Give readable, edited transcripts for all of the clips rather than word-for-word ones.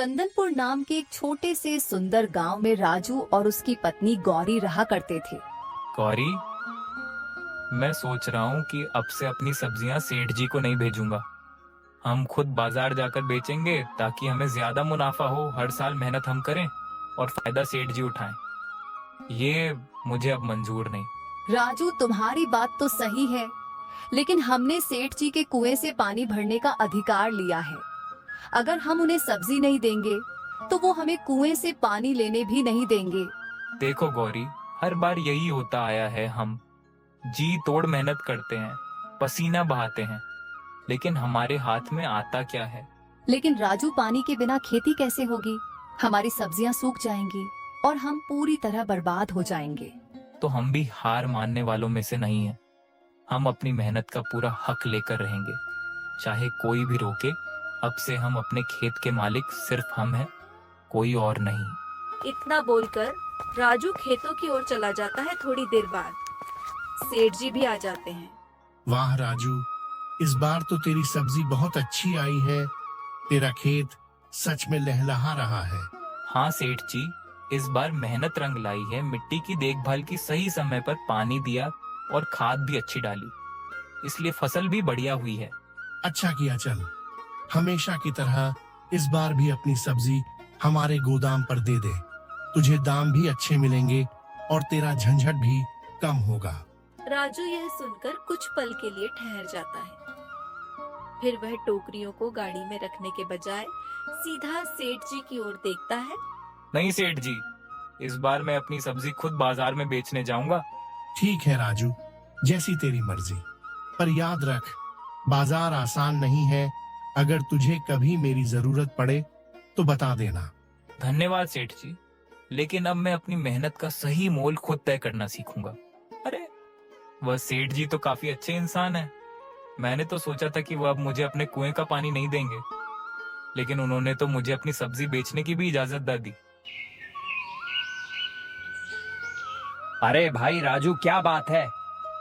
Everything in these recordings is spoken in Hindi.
चंदनपुर नाम के एक छोटे से सुंदर गांव में राजू और उसकी पत्नी गौरी रहा करते थे। गौरी, मैं सोच रहा हूँ कि अब से अपनी सब्जियां सेठ जी को नहीं भेजूंगा। हम खुद बाजार जाकर बेचेंगे ताकि हमें ज्यादा मुनाफा हो। हर साल मेहनत हम करें और फायदा सेठ जी उठाएं। ये मुझे अब मंजूर नहीं। राजू, तुम्हारी बात तो सही है, लेकिन हमने सेठ जी के कुएं से पानी भरने का अधिकार लिया है। अगर हम उन्हें सब्जी नहीं देंगे तो वो हमें कुएं से पानी लेने भी नहीं देंगे। देखो गौरी, हर बार यही होता आया है। हम जी तोड़ मेहनत करते हैं, पसीना बहाते हैं, लेकिन हमारे हाथ में आता क्या है। लेकिन राजू, पानी के बिना खेती कैसे होगी? हमारी सब्जियां सूख जाएंगी और हम पूरी तरह बर्बाद हो जाएंगे। तो हम भी हार मानने वालों में से नहीं हैं। हम अपनी मेहनत का पूरा हक लेकर रहेंगे, चाहे कोई भी रोके। अब से हम अपने खेत के मालिक सिर्फ हम हैं, कोई और नहीं। इतना बोलकर राजू खेतों की ओर चला जाता है। थोड़ी देर बाद सेठ जी भी आ जाते हैं। वाह राजू, इस बार तो तेरी सब्जी बहुत अच्छी आई है। तेरा खेत सच में लहलहा रहा है। हाँ सेठ जी, इस बार मेहनत रंग लाई है। मिट्टी की देखभाल की, सही समय पर पानी दिया और खाद भी अच्छी डाली, इसलिए फसल भी बढ़िया हुई है। अच्छा किया। चल, हमेशा की तरह इस बार भी अपनी सब्जी हमारे गोदाम पर दे दे। तुझे दाम भी अच्छे मिलेंगे और तेरा झंझट भी कम होगा। राजू यह सुनकर कुछ पल के लिए ठहर जाता है। फिर वह टोकरियों को गाड़ी में रखने के बजाय सीधा सेठ जी की ओर देखता है। नहीं सेठ जी, इस बार मैं अपनी सब्जी खुद बाजार में बेचने जाऊंगा। ठीक है राजू, जैसी तेरी मर्जी। पर याद रख, बाजार आसान नहीं है। अगर तुझे कभी मेरी जरूरत पड़े तो बता देना। धन्यवाद सेठ जी, लेकिन अब मैं अपनी मेहनत का सही मोल खुद तय करना सीखूंगा। अरे, वह सेठ जी तो काफी अच्छे इंसान हैं। मैंने तो सोचा था कि वह अब मुझे अपने कुएं का पानी नहीं देंगे, लेकिन उन्होंने तो मुझे अपनी सब्जी बेचने की भी इजाजत दे दी। अरे भाई राजू, क्या बात है?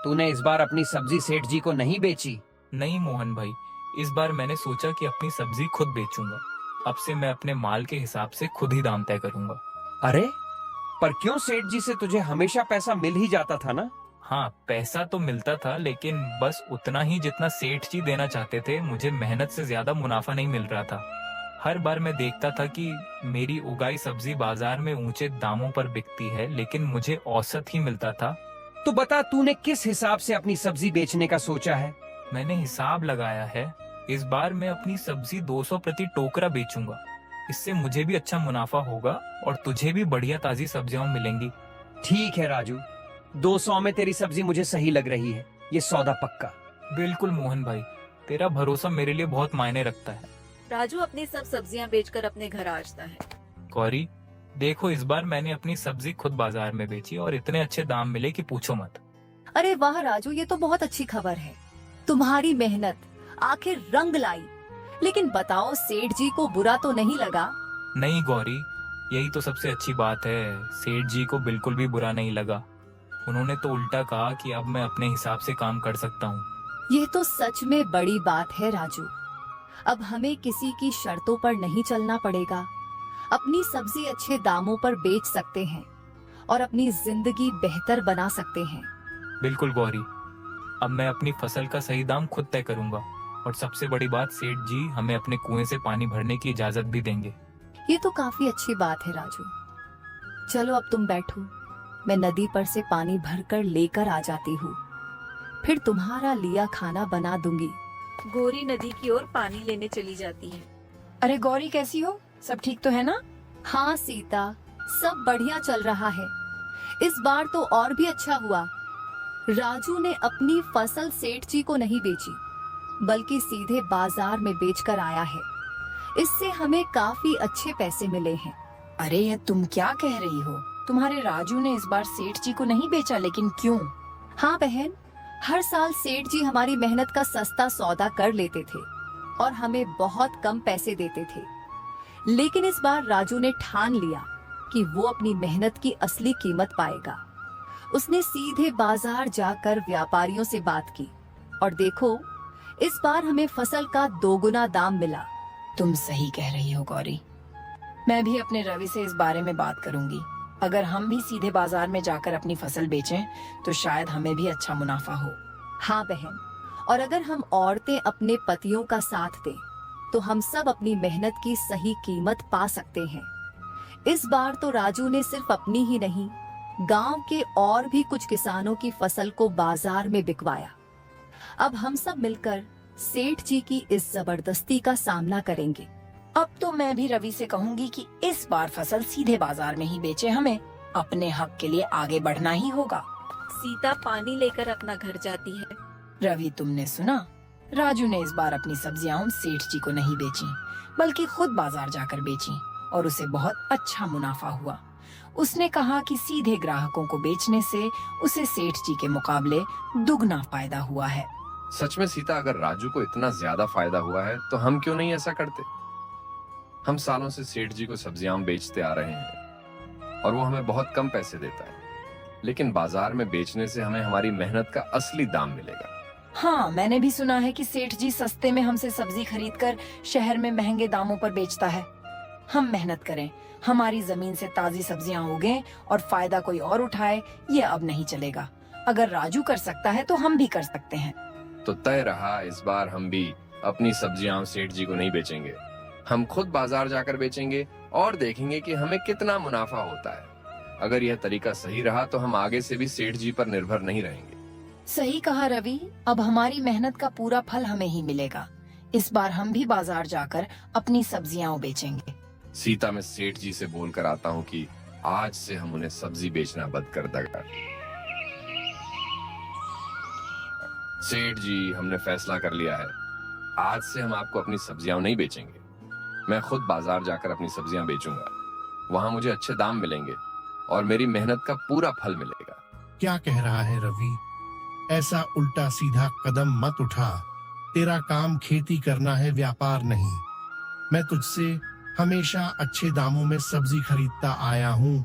तूने इस बार अपनी सब्जी सेठ जी को नहीं बेची? नहीं मोहन भाई, इस बार मैंने सोचा कि अपनी सब्जी खुद बेचूंगा। अब से मैं अपने माल के हिसाब से खुद ही दाम तय करूंगा। अरे, पर क्यों? सेठ जी से तुझे हमेशा पैसा मिल ही जाता था ना? हाँ, पैसा तो मिलता था, लेकिन बस उतना ही जितना सेठ जी देना चाहते थे। मुझे मेहनत से ज्यादा मुनाफा नहीं मिल रहा था। हर बार मैं देखता था कि मेरी उगाई सब्जी बाजार में ऊंचे दामों पर बिकती है, लेकिन मुझे औसत ही मिलता था। तो बता, तूने किस हिसाब से अपनी सब्जी बेचने का सोचा है? मैंने हिसाब लगाया है। इस बार मैं अपनी सब्जी 200 प्रति टोकरा बेचूंगा। इससे मुझे भी अच्छा मुनाफा होगा और तुझे भी बढ़िया ताजी सब्जियां मिलेंगी। ठीक है राजू, 200 में तेरी सब्जी मुझे सही लग रही है। ये सौदा पक्का। बिल्कुल मोहन भाई, तेरा भरोसा मेरे लिए बहुत मायने रखता है। राजू अपनी सब सब्जियां बेचकर अपने घर आ जाता है। गौरी, देखो, इस बार मैंने अपनी सब्जी खुद बाजार में बेची और इतने अच्छे दाम मिले कि पूछो मत। अरे वाह राजू, ये तो बहुत अच्छी खबर है। तुम्हारी मेहनत आखिर रंग लाई। लेकिन बताओ, सेठ जी को बुरा तो नहीं लगा? नहीं गौरी, यही तो सबसे अच्छी बात है। सेठ जी को बिल्कुल भी बुरा नहीं लगा। उन्होंने तो उल्टा कहा कि अब मैं अपने हिसाब से काम कर सकता हूँ। ये तो सच में बड़ी बात है राजू। अब हमें किसी की शर्तों पर नहीं चलना पड़ेगा। अपनी सब्जी अच्छे दामों पर बेच सकते हैं और अपनी जिंदगी बेहतर बना सकते हैं। बिल्कुल गौरी, अब मैं अपनी फसल का सही दाम खुद तय करूंगा और सबसे बड़ी बात, सेठ जी हमें अपने कुएं से पानी भरने की इजाजत भी देंगे। ये तो काफी अच्छी बात है राजू। चलो अब तुम बैठो, मैं नदी पर से पानी भरकर लेकर आ जाती हूँ। फिर तुम्हारा लिया खाना बना दूंगी। गौरी नदी की ओर पानी लेने चली जाती है। अरे गौरी, कैसी हो? सब ठीक तो है ना? हाँ सीता, सब बढ़िया चल रहा है। इस बार तो और भी अच्छा हुआ। राजू ने अपनी फसल सेठ जी को नहीं बेची, बल्कि सीधे बाजार में बेचकर आया है। इससे हमें काफी अच्छे पैसे मिले हैं। अरे ये तुम क्या कह रही हो? तुम्हारे राजू ने इस बार सेठ जी को नहीं बेचा, लेकिन क्यों? हाँ बहन, हर साल सेठ जी हमारी मेहनत का सस्ता सौदा कर लेते थे और हमें बहुत कम पैसे देते थे। लेकिन इस बार राजू ने ठान लिया कि वो अपनी मेहनत की असली कीमत पाएगा। उसने सीधे बाजार जाकर व्यापारियों से बात की और देखो, इस बार हमें फसल का 2 गुना दाम मिला। तुम सही कह रही हो गौरी। मैं भी अपने रवि से इस बारे में बात करूंगी। अगर हम भी सीधे बाजार में जाकर अपनी फसल बेचें तो शायद हमें भी अच्छा मुनाफा हो। हाँ बहन, और अगर हम औरतें अपने पतियों का साथ दें तो हम सब अपनी मेहनत की सही कीमत पा सकते हैं। इस बार तो राजू ने सिर्फ अपनी ही नहीं, गांव के और भी कुछ किसानों की फसल को बाजार में बिकवाया। अब हम सब मिलकर सेठ जी की इस जबरदस्ती का सामना करेंगे। अब तो मैं भी रवि से कहूंगी कि इस बार फसल सीधे बाजार में ही बेचे। हमें अपने हक के लिए आगे बढ़ना ही होगा। सीता पानी लेकर अपना घर जाती है। रवि, तुमने सुना? राजू ने इस बार अपनी सब्जियां हम सेठ जी को नहीं बेची, बल्कि खुद बाजार जाकर बेची और उसे बहुत अच्छा मुनाफा हुआ। उसने कहा कि सीधे ग्राहकों को बेचने से उसे सेठ जी के मुकाबले दुगना फायदा हुआ है। सच में सीता, अगर राजू को इतना ज्यादा फायदा हुआ है तो हम क्यों नहीं ऐसा करते? हम सालों से सेठ जी को सब्जियां बेचते आ रहे हैं और वो हमें बहुत कम पैसे देता है, लेकिन बाजार में बेचने से हमें हमारी मेहनत का असली दाम मिलेगा। हाँ, मैंने भी सुना है कि सेठ जी सस्ते में हमसे सब्जी खरीदकर शहर में महंगे दामों पर बेचता है। हम मेहनत करें, हमारी जमीन से ताजी सब्जियां उगें और फायदा कोई और उठाए, ये अब नहीं चलेगा। अगर राजू कर सकता है तो हम भी कर सकते हैं। तो तय रहा, इस बार हम भी अपनी सब्जियां सेठ जी को नहीं बेचेंगे। हम खुद बाजार जाकर बेचेंगे और देखेंगे कि हमें कितना मुनाफा होता है। अगर यह तरीका सही रहा तो हम आगे से भी सेठ जी पर निर्भर नहीं रहेंगे। सही कहा रवि, अब हमारी मेहनत का पूरा फल हमें ही मिलेगा। इस बार हम भी बाजार जाकर अपनी सब्जियां बेचेंगे। सीता, मैं सेठ जी से बोल कर आता हूँ कि आज से हम उन्हें सब्जी बेचना बंद कर देगा। सेठ जी, हमने फैसला कर लिया है, आज से हम आपको अपनी सब्जियां नहीं बेचेंगे। मैं खुद बाजार जाकर अपनी सब्जियां बेचूंगा। वहां मुझे अच्छे दाम मिलेंगे और मेरी मेहनत का पूरा फल मिलेगा। क्या कह रहा है रवि? ऐसा उल्टा सीधा कदम मत उठा। तेरा काम खेती करना है, व्यापार नहीं। मैं तुझसे हमेशा अच्छे दामों में सब्जी खरीदता आया हूँ,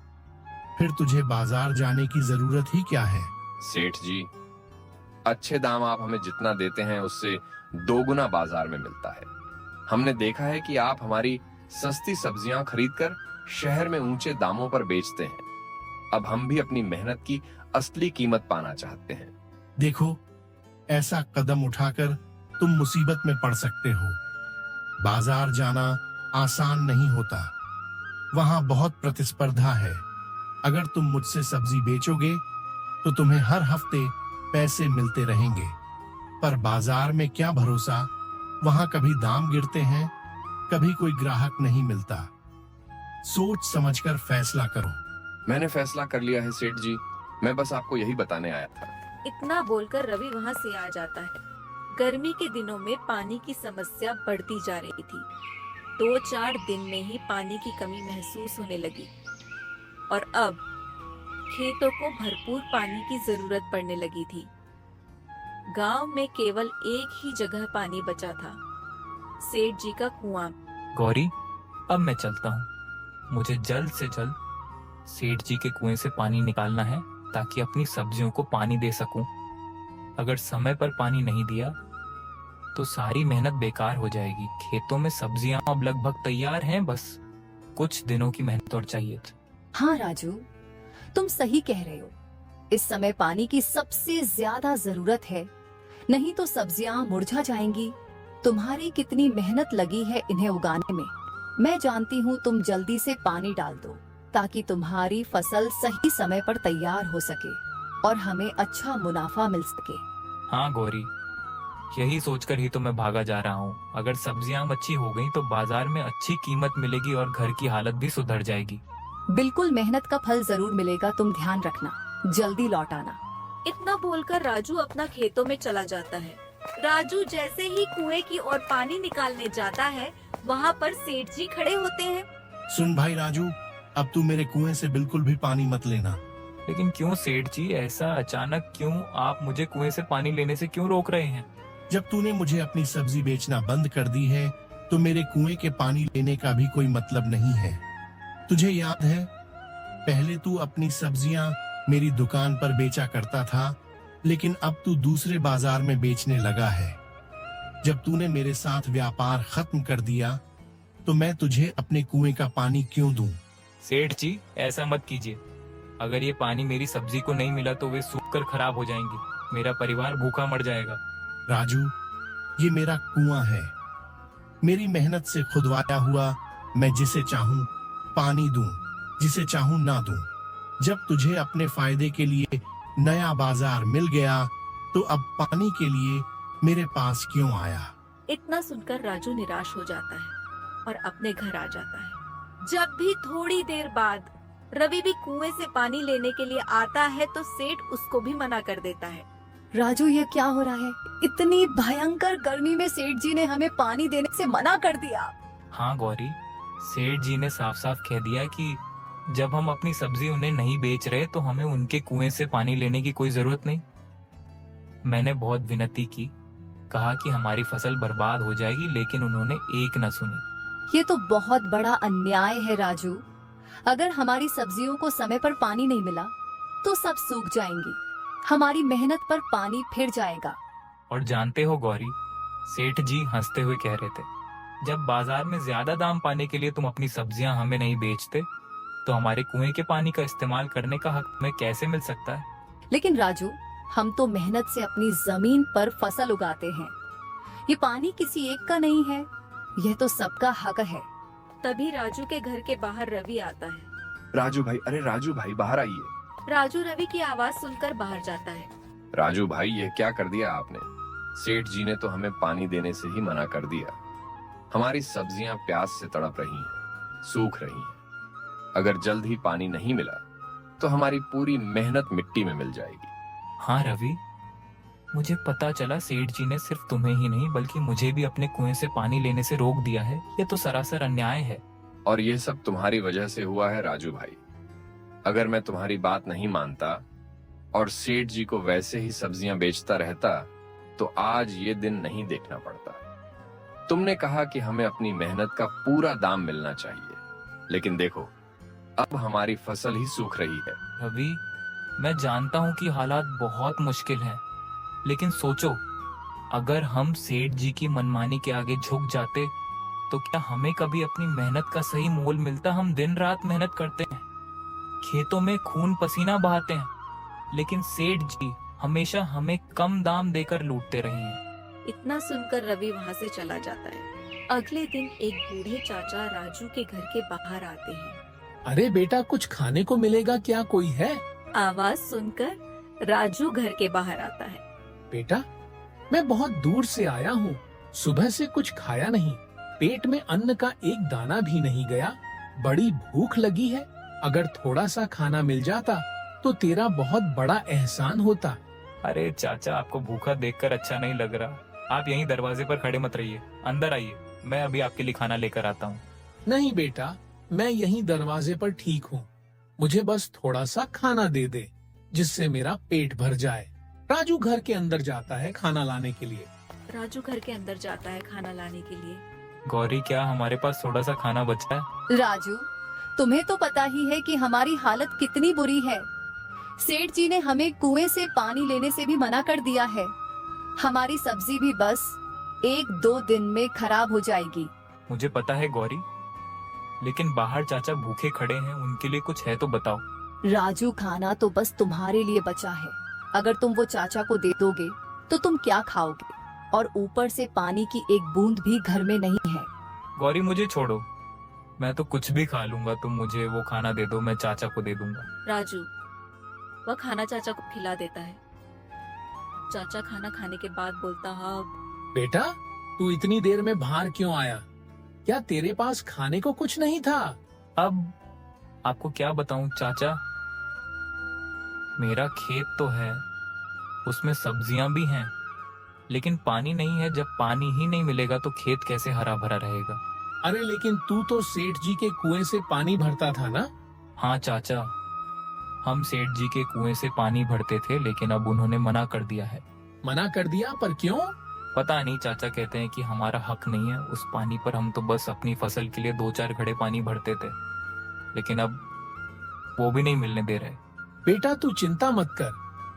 फिर तुझे बाजार जाने की जरूरत ही क्या है? सेठ जी, अच्छे दाम आप हमें जितना देते हैं उससे 2 गुना बाजार में मिलता है। हमने देखा है कि आप हमारी सस्ती सब्जियां खरीदकर शहर में ऊंचे दामों पर बेचते हैं। अब हम भी अपनी मेहनत की असली कीमत पाना चाहते हैं। देखो, ऐसा कदम उठाकर तुम मुसीबत में पड़ सकते हो। बाजार जाना आसान नहीं होता, वहां बहुत प्रतिस्पर्धा है। अगर तुम मुझसे सब्जी बेचोगे तो तुम्हें हर हफ्ते पैसे मिलते रहेंगे, पर बाजार में क्या भरोसा, वहां कभी दाम गिरते हैं, कभी कोई ग्राहक नहीं मिलता। सोच समझकर फैसला करो। मैंने फैसला कर लिया है सेठ जी, मैं बस आपको यही बताने आया था। इतना बोलकर रवि वहाँ से आ जाता है। गर्मी के दिनों में पानी की समस्या बढ़ती जा रही थी। 2-4 दिन में ही पानी की कमी महसूस होने लगी और अब खेतों को भरपूर पानी की जरूरत पड़ने लगी थी। गांव में केवल एक ही जगह पानी बचा था, सेठ जी का कुआं। गौरी, अब मैं चलता हूँ। मुझे जल्द से जल्द सेठ जी के कुएं से पानी निकालना है ताकि अपनी सब्जियों को पानी दे सकूं। अगर समय पर पानी नहीं दिया तो सारी मेहनत बेकार हो जाएगी। खेतों में सब्जियां अब लगभग तैयार हैं, बस कुछ दिनों की मेहनत और चाहिए। हाँ राजू, तुम सही कह रहे हो। इस समय पानी की सबसे ज्यादा जरूरत है, नहीं तो सब्जियां मुरझा जाएंगी। तुम्हारी कितनी मेहनत लगी है इन्हें उगाने में। मैं जानती हूँ तुम जल्दी से पानी डाल दो ताकि तुम्हारी फसल सही समय पर तैयार हो सके और हमें अच्छा मुनाफा मिल सके। हाँ गौरी, यही सोचकर ही तो मैं भागा जा रहा हूँ। अगर सब्जियां अच्छी हो गई तो बाजार में अच्छी कीमत मिलेगी और घर की हालत भी सुधर जाएगी। बिल्कुल, मेहनत का फल जरूर मिलेगा, तुम ध्यान रखना। जल्दी लौट आना। इतना बोलकर राजू अपना खेतों में चला जाता है। राजू जैसे ही कुएं की ओर पानी निकालने जाता है, वहाँ पर सेठ जी खड़े होते हैं। सुन भाई राजू, अब तू मेरे कुएं से बिल्कुल भी पानी मत लेना। लेकिन क्यों सेठ जी, ऐसा अचानक क्यों? आप मुझे कुएं से पानी लेने से क्यों रोक रहे हैं? जब तूने मुझे अपनी सब्जी बेचना बंद कर दी है तो मेरे कुएं के पानी लेने का भी कोई मतलब नहीं है। तुझे याद है, पहले तू अपनी सब्जियां मेरी दुकान पर बेचा करता था, लेकिन अब तू दूसरे बाजार में बेचने लगा है। जब तूने मेरे साथ व्यापार खत्म कर दिया तो मैं तुझे अपने कुएं का पानी क्यों दूं? सेठ जी, ऐसा मत कीजिए। अगर ये पानी मेरी सब्जी को नहीं मिला तो वे सूख कर खराब हो जाएंगी। मेरा परिवार भूखा मर जाएगा। राजू, ये मेरा कुआं है, मेरी मेहनत से खुदवाया हुआ। मैं जिसे चाहूं पानी दूं, जिसे चाहूं ना दूं। जब तुझे अपने फायदे के लिए नया बाजार मिल गया, तो अब पानी के लिए मेरे पास क्यों आया? इतना सुनकर राजू निराश हो जाता है और अपने घर आ जाता है। जब भी थोड़ी देर बाद रवि भी कुएं से पानी लेने के लिए आता है तो सेठ उसको भी मना कर देता है। राजू, ये क्या हो रहा है? इतनी भयंकर गर्मी में सेठ जी ने हमें पानी देने से मना कर दिया। हाँ गौरी, सेठ जी ने साफ साफ कह दिया कि जब हम अपनी सब्जी उन्हें नहीं बेच रहे तो हमें उनके कुएं से पानी लेने की कोई जरूरत नहीं। मैंने बहुत विनती की, कहा कि हमारी फसल बर्बाद हो जाएगी, लेकिन उन्होंने एक न सुनी। ये तो बहुत बड़ा अन्याय है राजू। अगर हमारी सब्जियों को समय पर पानी नहीं मिला तो सब सूख जाएंगी, हमारी मेहनत पर पानी फिर जाएगा। और जानते हो गौरी, सेठ जी हंसते हुए कह रहे थे, जब बाजार में ज्यादा दाम पाने के लिए तुम अपनी सब्जियां हमें नहीं बेचते तो हमारे कुएं के पानी का इस्तेमाल करने का हक हमें कैसे मिल सकता है? लेकिन राजू, हम तो मेहनत से अपनी जमीन पर फसल उगाते हैं। ये पानी किसी एक का नहीं है, यह तो सबका हक है। तभी राजू के घर के बाहर रवि आता है। राजू भाई, अरे राजू भाई बाहर आइए। राजू रवि की आवाज सुनकर बाहर जाता है। राजू भाई, ये क्या कर दिया आपने? सेठ जी ने तो हमें पानी देने से ही मना कर दिया। हमारी सब्जियां प्यास से तड़प रही हैं, सूख रही हैं। अगर जल्द ही पानी नहीं मिला तो हमारी पूरी मेहनत मिट्टी में मिल जाएगी। हाँ रवि, मुझे पता चला सेठ जी ने सिर्फ तुम्हें ही नहीं बल्कि मुझे भी अपने कुएं से पानी लेने से रोक दिया है। ये तो सरासर अन्याय है। और ये सब तुम्हारी वजह से हुआ है राजू भाई। अगर मैं तुम्हारी बात नहीं मानता और सेठ जी को वैसे ही सब्जियां बेचता रहता तो आज ये दिन नहीं देखना पड़ता। तुमने कहा कि हमें अपनी मेहनत का पूरा दाम मिलना चाहिए, लेकिन देखो अब हमारी फसल ही सूख रही है। रवि, मैं जानता हूँ कि हालात बहुत मुश्किल हैं, लेकिन सोचो, अगर हम सेठ जी की मनमानी के आगे झुक जाते तो क्या हमें कभी अपनी मेहनत का सही मोल मिलता? हम दिन रात मेहनत करते हैं, खेतों में खून पसीना बहाते हैं, लेकिन सेठ जी हमेशा हमें कम दाम देकर लूटते रहे हैं। इतना सुनकर रवि वहाँ से चला जाता है। अगले दिन एक बूढ़े चाचा राजू के घर के बाहर आते हैं। अरे बेटा, कुछ खाने को मिलेगा क्या? कोई है? आवाज सुनकर राजू घर के बाहर आता है। बेटा, मैं बहुत दूर से आया हूँ, सुबह से कुछ खाया नहीं, पेट में अन्न का एक दाना भी नहीं गया, बड़ी भूख लगी है। अगर थोड़ा सा खाना मिल जाता तो तेरा बहुत बड़ा एहसान होता। अरे चाचा, आपको भूखा देखकर अच्छा नहीं लग रहा। आप यहीं दरवाजे पर खड़े मत रहिए, अंदर आइए, मैं अभी आपके लिए खाना लेकर आता हूँ। नहीं बेटा, मैं यहीं दरवाजे पर ठीक हूँ, मुझे बस थोड़ा सा खाना दे दे जिससे मेरा पेट भर जाए। राजू घर के अंदर जाता है खाना लाने के लिए। राजू घर के अंदर जाता है खाना लाने के लिए। गौरी, क्या हमारे पास थोड़ा सा खाना बचा है? राजू, तुम्हें तो पता ही है कि हमारी हालत कितनी बुरी है। सेठ जी ने हमें कुएं से पानी लेने से भी मना कर दिया है। हमारी सब्जी भी बस 1-2 दिन में खराब हो जाएगी। मुझे पता है गौरी, लेकिन बाहर चाचा भूखे खड़े हैं, उनके लिए कुछ है तो बताओ। राजू, खाना तो बस तुम्हारे लिए बचा है। अगर तुम वो चाचा को दे दोगे तो तुम क्या खाओगे? और ऊपर से पानी की एक बूंद भी घर में नहीं है। गौरी, मुझे छोड़ो, मैं तो कुछ भी खा लूंगा। तुम मुझे वो खाना दे दो, मैं चाचा को दे दूंगा। राजू वह खाना चाचा को खिला देता है। चाचा खाना खाने के बाद बोलता है, बेटा, तू इतनी देर में बाहर क्यों आया? क्या तेरे पास खाने को कुछ नहीं था? अब आपको क्या बताऊं चाचा, मेरा खेत तो है, उसमें सब्जियां भी हैं, लेकिन पानी नहीं है। जब पानी ही नहीं मिलेगा तो खेत कैसे हरा भरा रहेगा? अरे लेकिन तू तो सेठ जी के कुएं से पानी भरता था ना? हाँ चाचा, हम सेठ जी के कुएं से पानी भरते थे, लेकिन अब उन्होंने मना कर दिया है। मना कर दिया? पर क्यों? पता नहीं, चाचा कहते हैं कि हमारा हक नहीं है उस पानी पर। हम तो बस अपनी फसल के लिए 2-4 घड़े पानी भरते थे, लेकिन अब वो भी नहीं मिलने दे रहे। बेटा, तू चिंता मत कर,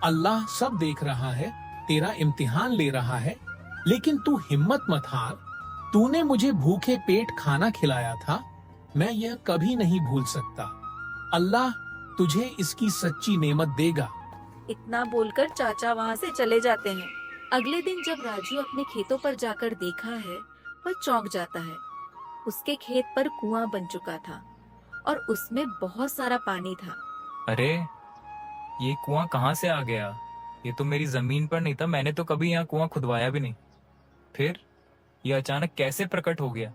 अल्लाह सब देख रहा है, तेरा इम्तिहान ले रहा है। लेकिन तू हिम्मत मत हार, तूने मुझे भूखे पेट खाना खिलाया था, मैं यह कभी नहीं भूल सकता। अल्लाह तुझे इसकी सच्ची नेमत देगा। इतना बोलकर चाचा वहाँ से चले जाते हैं। अगले दिन जब राजू अपने खेतों पर जाकर देखा है, वह चौंक जाता है। उसके खेत पर कुआं बन चुका था और उसमें बहुत सारा पानी था। अरे ये कुआं कहाँ से आ गया? ये तो मेरी जमीन पर नहीं था, मैंने तो कभी यहाँ कुआं खुदवाया भी नहीं। फिर ये अचानक कैसे प्रकट हो गया?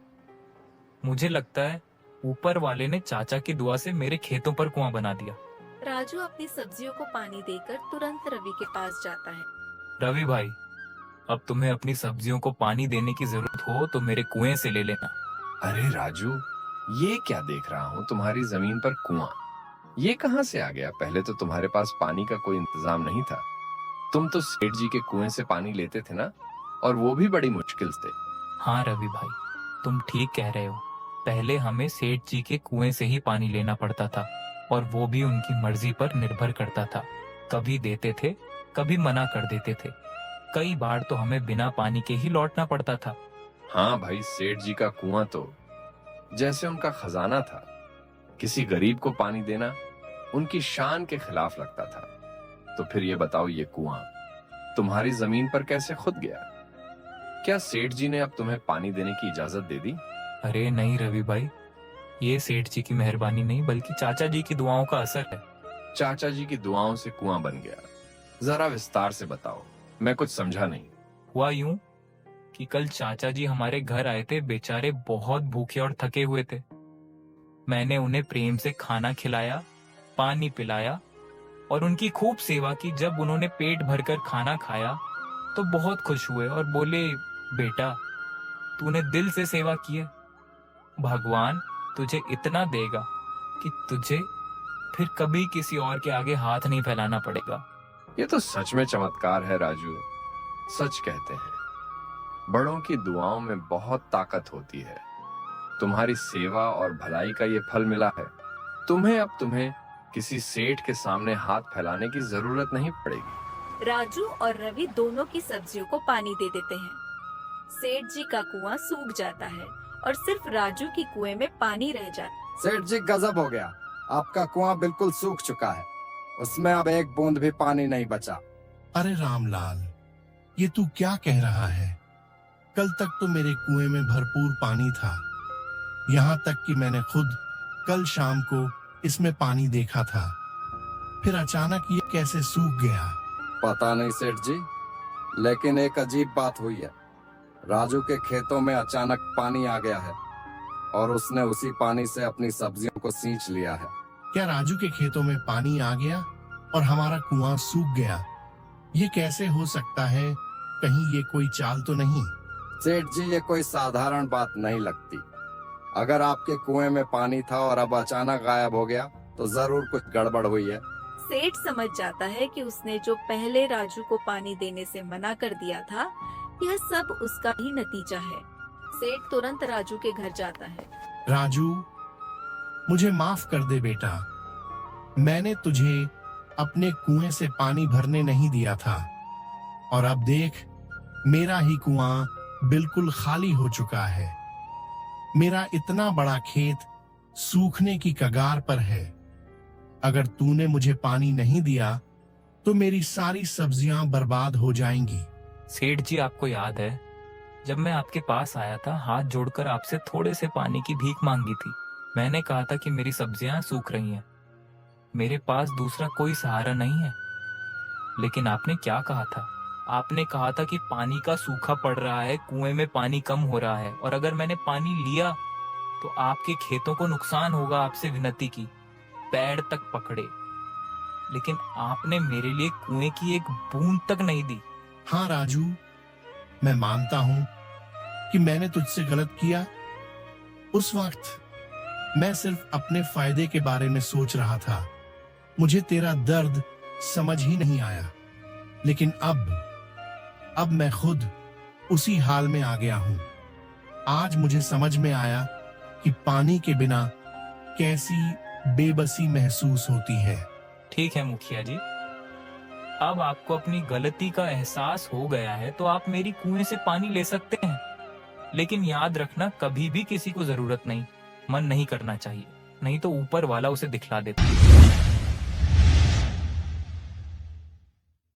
मुझे लगता है ऊपर वाले ने चाचा की दुआ से मेरे खेतों पर कुआं बना दिया। राजू अपनी सब्जियों को पानी देकर तुरंत रवि के पास जाता है। रवि भाई, अब तुम्हें अपनी सब्जियों को पानी देने की जरूरत हो तो मेरे कुएं से ले लेना। अरे राजू, ये क्या देख रहा हूँ तुम्हारी जमीन पर कुआं? ये कहाँ से आ गया? पहले तो तुम्हारे पास पानी का कोई इंतजाम नहीं था। तुम तो सेठ जी के कुएं से पानी लेते थे ना, और वो भी बड़ी मुश्किल से। हाँ रवि भाई, तुम ठीक कह रहे हो। पहले हमें सेठ जी के कुएं से ही पानी लेना पड़ता था, और वो भी उनकी मर्जी पर निर्भर करता था। कभी देते थे, कभी मना कर देते थे। कई बार तो हमें बिना पानी के ही लौटना पड़ता था। हाँ भाई, सेठ जी का कुआं तो जैसे उनका खजाना था। किसी गरीब को पानी देना उनकी शान के खिलाफ लगता था। तो फिर ये बताओ, ये कुआं तुम्हारी जमीन पर कैसे खुद गया? क्या सेठ जी ने अब तुम्हें पानी देने की इजाजत दे दी? अरे नहीं रवि भाई, ये सेठ जी की मेहरबानी नहीं बल्कि चाचा जी की दुआओं का असर है। चाचा जी की दुआओं से कुआं बन गया? जरा विस्तार से बताओ, मैं कुछ समझा नहीं। हुआ यूं कि कल चाचा जी हमारे घर आए थे। बेचारे बहुत भूखे और थके हुए थे। मैंने उन्हें प्रेम से खाना खिलाया, पानी पिलाया और उनकी खूब सेवा की। जब उन्होंने पेट भरकर खाना खाया तो बहुत खुश हुए और बोले, बेटा तूने दिल से सेवा की है, भगवान तुझे इतना देगा कि तुझे फिर कभी किसी और के आगे हाथ नहीं फैलाना पड़ेगा। ये तो सच में चमत्कार है राजू। सच कहते हैं, बड़ों की दुआओं में बहुत ताकत होती है। तुम्हारी सेवा और भलाई का ये फल मिला है। तुम्हें किसी सेठ के सामने हाथ फैलाने की जरूरत नहीं पड़ेगी। राजू और रवि दोनों की सब्जियों को पानी दे देते हैं। सेठ जी का कुआं सूख जाता है और सिर्फ राजू की कुएं में पानी रह जाता। सेठ जी, गजब हो गया। आपका कुआं बिल्कुल सूख चुका है, उसमें अब एक बूंद भी पानी नहीं बचा। अरे रामलाल, ये तू क्या कह रहा है? कल तक तो मेरे कुएं में भरपूर पानी था। यहाँ तक कि मैंने खुद कल शाम को इसमें पानी देखा था। फिर अचानक ये कैसे सूख गया? पता नहीं सेठ जी, लेकिन एक अजीब बात हुई है। राजू के खेतों में अचानक पानी आ गया है और उसने उसी पानी से अपनी सब्जियों को सींच लिया है। क्या राजू के खेतों में पानी आ गया और हमारा कुआं सूख गया? ये कैसे हो सकता है? कहीं ये कोई चाल तो नहीं? सेठ जी, ये कोई साधारण बात नहीं लगती। अगर आपके कुएं में पानी था और अब अचानक गायब हो गया तो जरूर कुछ गड़बड़ हुई है। सेठ समझ जाता है कि उसने जो पहले राजू को पानी देने से मना कर दिया था, यह सब उसका ही नतीजा है। सेठ तुरंत राजू के घर जाता है। राजू, मुझे माफ कर दे बेटा। मैंने तुझे अपने कुएं से पानी भरने नहीं दिया था, और अब देख, मेरा ही कुआं बिल्कुल खाली हो चुका है। मेरा इतना बड़ा खेत सूखने की कगार पर है। अगर तूने मुझे पानी नहीं दिया तो मेरी सारी सब्जियां बर्बाद हो जाएंगी। सेठ जी, आपको याद है जब मैं आपके पास आया था, हाथ जोड़कर आपसे थोड़े से पानी की भीख मांगी थी? मैंने कहा था कि मेरी सब्जियां सूख रही हैं, मेरे पास दूसरा कोई सहारा नहीं है। लेकिन आपने क्या कहा था? आपने कहा था कि पानी का सूखा पड़ रहा है, कुएं में पानी कम हो रहा है, और अगर मैंने पानी लिया तो आपके खेतों को नुकसान होगा। आपसे विनती की, पैर तक पकड़े, लेकिन आपने मेरे लिए कुएं की एक बूंद तक नहीं दी। हाँ राजू, मैं मानता हूं कि मैंने तुझसे गलत किया। उस वक्त मैं सिर्फ अपने फायदे के बारे में सोच रहा था। मुझे तेरा दर्द समझ ही नहीं आया। लेकिन अब मैं खुद उसी हाल में आ गया हूं। आज मुझे समझ में आया कि पानी के बिना कैसी बेबसी महसूस होती है। ठीक है मुखिया जी, अब आपको अपनी गलती का एहसास हो गया है तो आप मेरी कुएं से पानी ले सकते हैं। लेकिन याद रखना, कभी भी किसी को जरूरत नहीं मन नहीं करना चाहिए, नहीं तो ऊपर वाला उसे दिखला देता है।